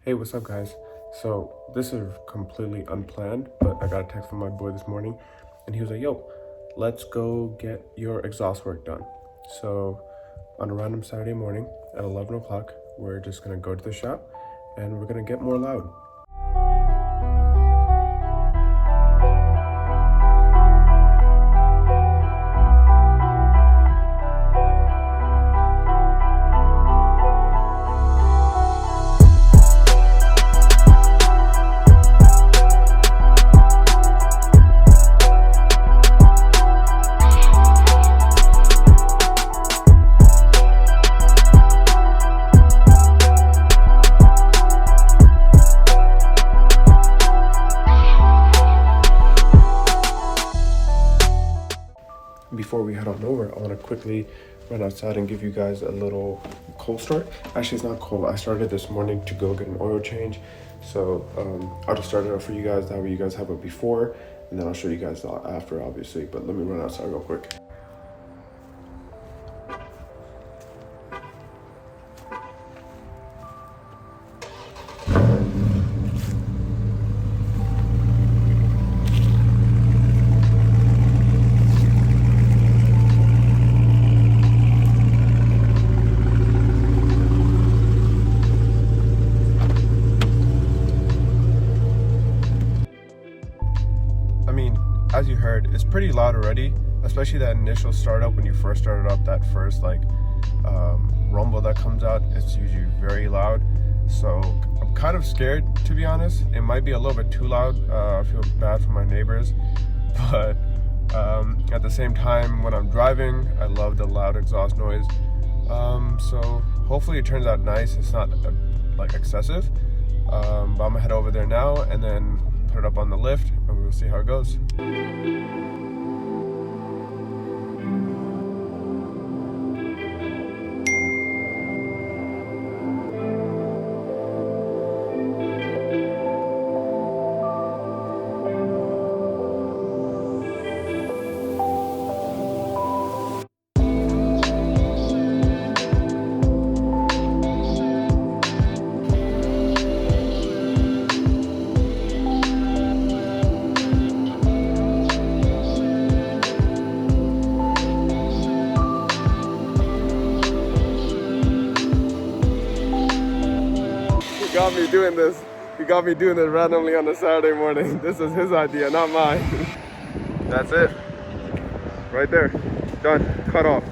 Hey, what's up, guys? So, this is completely unplanned, but I got a text from my boy this morning, and he was like, yo, let's go get your exhaust work done. So, on a random Saturday morning at 11 o'clock, we're just gonna go to the shop and we're gonna get more loud. Before we head on over, I want to quickly run outside and give you guys a little cold start. Actually, it's not cold. I started this morning to go get an oil change. So I'll just start it up for you guys. That way you guys have it before, and then I'll show you guys the after, obviously. But let me run outside real quick. As you heard, it's pretty loud already, especially that initial startup when you first started up. That first rumble that comes out, it's usually very loud. So I'm kind of scared, to be honest. It might be a little bit too loud. I feel bad for my neighbors, but at the same time, when I'm driving, I love the loud exhaust noise. So hopefully it turns out nice. It's not excessive. But I'm gonna head over there now and then put it up on the lift and we'll see how it goes. He got me doing this randomly on a Saturday morning. This is his idea, not mine. That's it. Right there. Done. Cut off.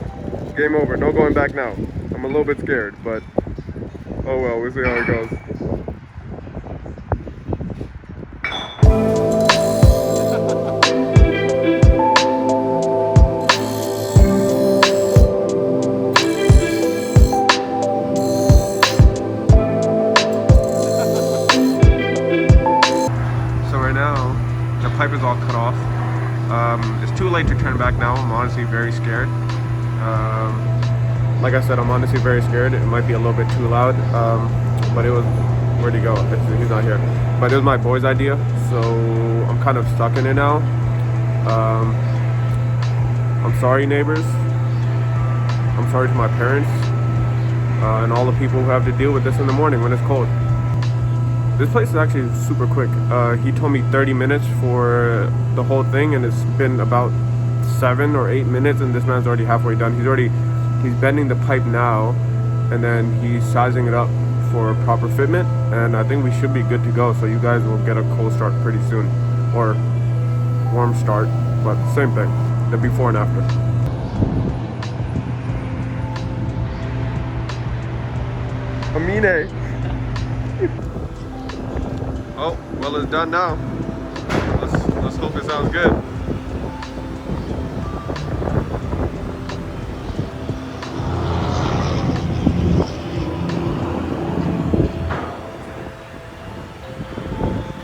Game over. No going back now. I'm a little bit scared, but oh well, we'll see how it goes. Pipe is all cut off. It's too late to turn back now. I'm honestly very scared. Like I said, I'm honestly very scared. It might be a little bit too loud, but it was, where'd he go? He's not here. But it was my boy's idea, so I'm kind of stuck in it now. I'm sorry, neighbors. I'm sorry to my parents and all the people who have to deal with this in the morning when it's cold. This place is actually super quick. He told me 30 minutes for the whole thing, and it's been about 7 or 8 minutes, and this man's already halfway done. He's bending the pipe now, and then he's sizing it up for proper fitment, and I think we should be good to go. So you guys will get a cold start pretty soon, or warm start, but same thing, the before and after. Amine. Oh, well, it's done now. Let's hope it sounds good.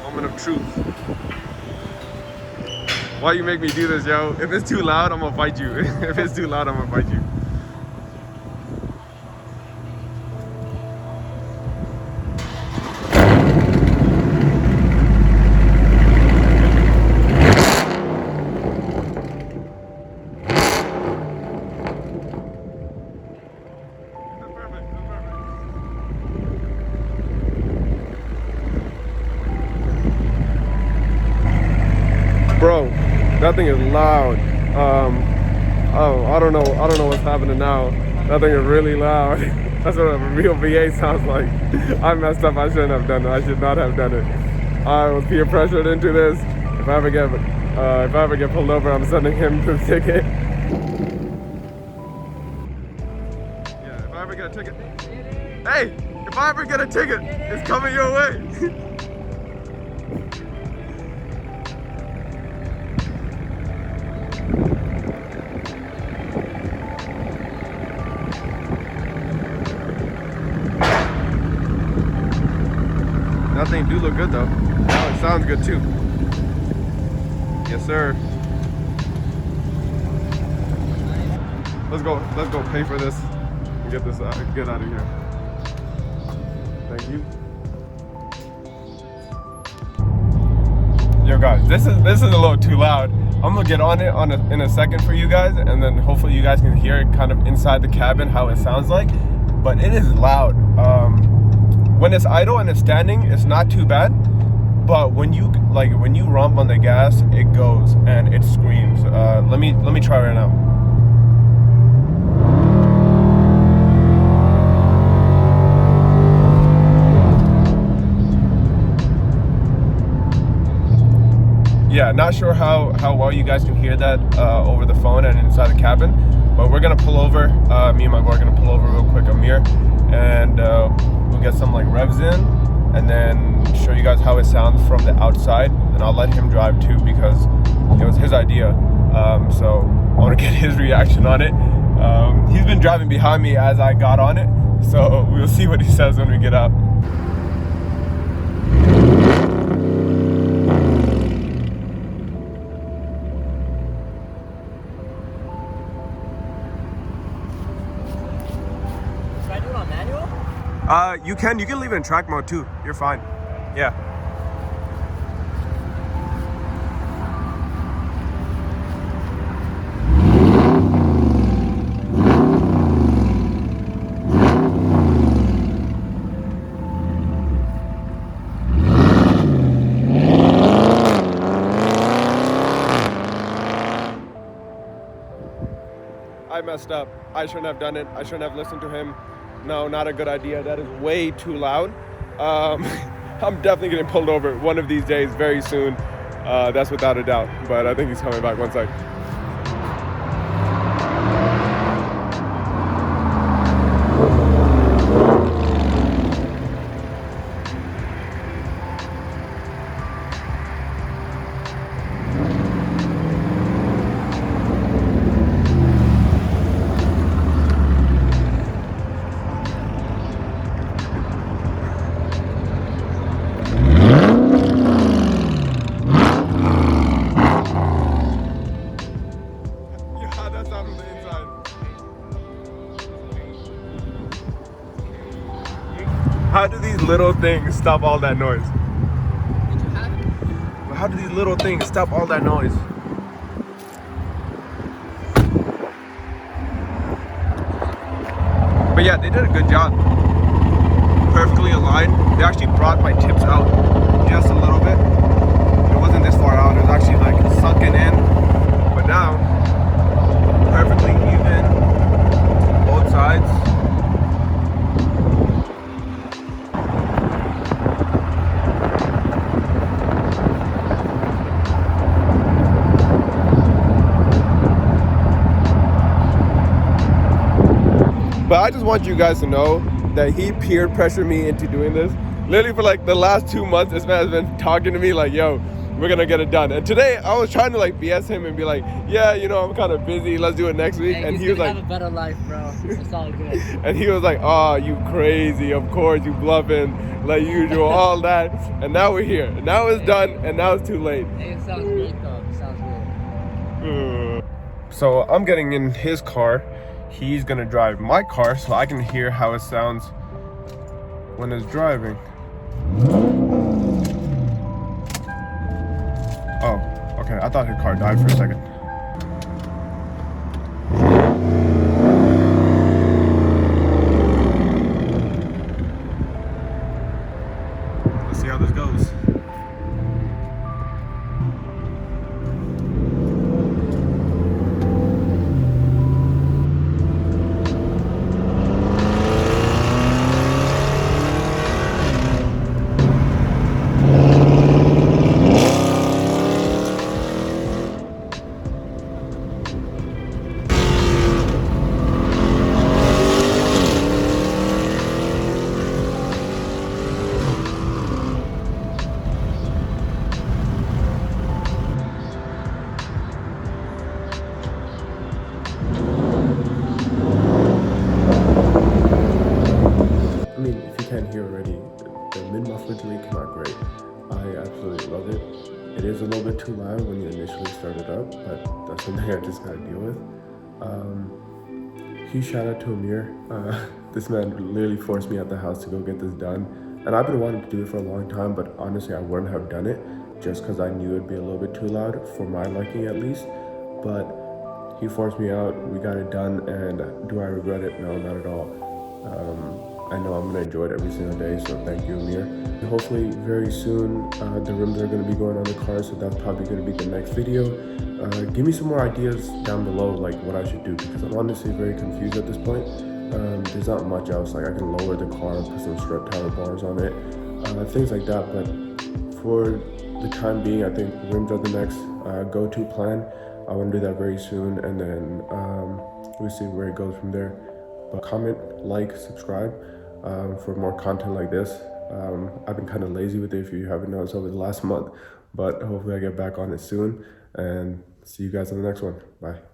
Moment of truth. Why you make me do this, yo? If it's too loud, I'm gonna fight you. If it's too loud, I'm gonna fight you. Bro, that thing is loud. Oh, I don't know what's happening now. That thing is really loud. That's what a real V8 sounds like. I messed up. I shouldn't have done it. I should not have done it. I was peer pressured into this. If I ever get pulled over, I'm sending him to the ticket. Yeah, if I ever get a ticket. Hey, if I ever get a ticket, it's coming your way. That thing do look good though. Oh, it sounds good too. Yes, sir. Let's go pay for this and get this get out of here. Thank you. Yo guys, this is a little too loud. I'm gonna get on it in a second for you guys, and then hopefully you guys can hear it kind of inside the cabin how it sounds like. But it is loud. When it's idle and it's standing, it's not too bad. But when you rump on the gas, it goes and it screams. Let me try right now. Yeah, not sure how well you guys can hear that over the phone and inside the cabin, but we're gonna pull over. Me and my boy are gonna pull over real quick, Amir, and we'll get some like revs in, and then show you guys how it sounds from the outside. And I'll let him drive too because it was his idea. So I want to get his reaction on it. He's been driving behind me as I got on it, so we'll see what he says when we get out. You can leave it in track mode too. You're fine. Yeah. I messed up. I shouldn't have done it. I shouldn't have listened to him. No, not a good idea. That is way too loud. I'm definitely getting pulled over one of these days, very soon. That's without a doubt. But I think he's coming back. One sec. How do these little things stop all that noise? How do these little things stop all that noise? But yeah, they did a good job. Perfectly aligned. They actually brought my tips out just a little bit. It wasn't this far out. It was actually like sunken in. But now, perfectly even, both sides. But I just want you guys to know that he peer pressured me into doing this. Literally for like the last 2 months, this man has been talking to me like, yo, we're gonna get it done. And today I was trying to like BS him and be like, yeah, you know, I'm kind of busy. Let's do it next week. Hey, and he was like, have a better life, bro. It's all good. And he was like, oh, you crazy. Of course, you bluffing like usual, all that. And now we're here. Now it's done and now it's too late. Hey, it sounds great though. It sounds good. So I'm getting in his car. He's gonna drive my car so I can hear how it sounds when it's driving. Oh, okay. I thought his car died for a second. Let's see how this goes. unfortunately came out great. I absolutely love it. It is a little bit too loud when you initially start it up, but that's something I just gotta deal with. Huge shout out to Amir. This man literally forced me at the house to go get this done. And I've been wanting to do it for a long time, but honestly, I wouldn't have done it just because I knew it'd be a little bit too loud, for my liking at least. But he forced me out, we got it done, and do I regret it? No, not at all. I know I'm gonna enjoy it every single day, so thank you, Amir. Hopefully very soon, the rims are gonna be going on the car, so that's probably gonna be the next video. Give me some more ideas down below, like what I should do, because I'm honestly very confused at this point. There's not much else, like I can lower the car, put some strut tower bars on it, things like that, but for the time being, I think rims are the next go-to plan. I want to do that very soon, and then we'll see where it goes from there. But comment, like, subscribe for more content like this. I've been kind of lazy with it, if you haven't noticed, over the last month, but hopefully I get back on it soon, and see you guys in the next one. Bye.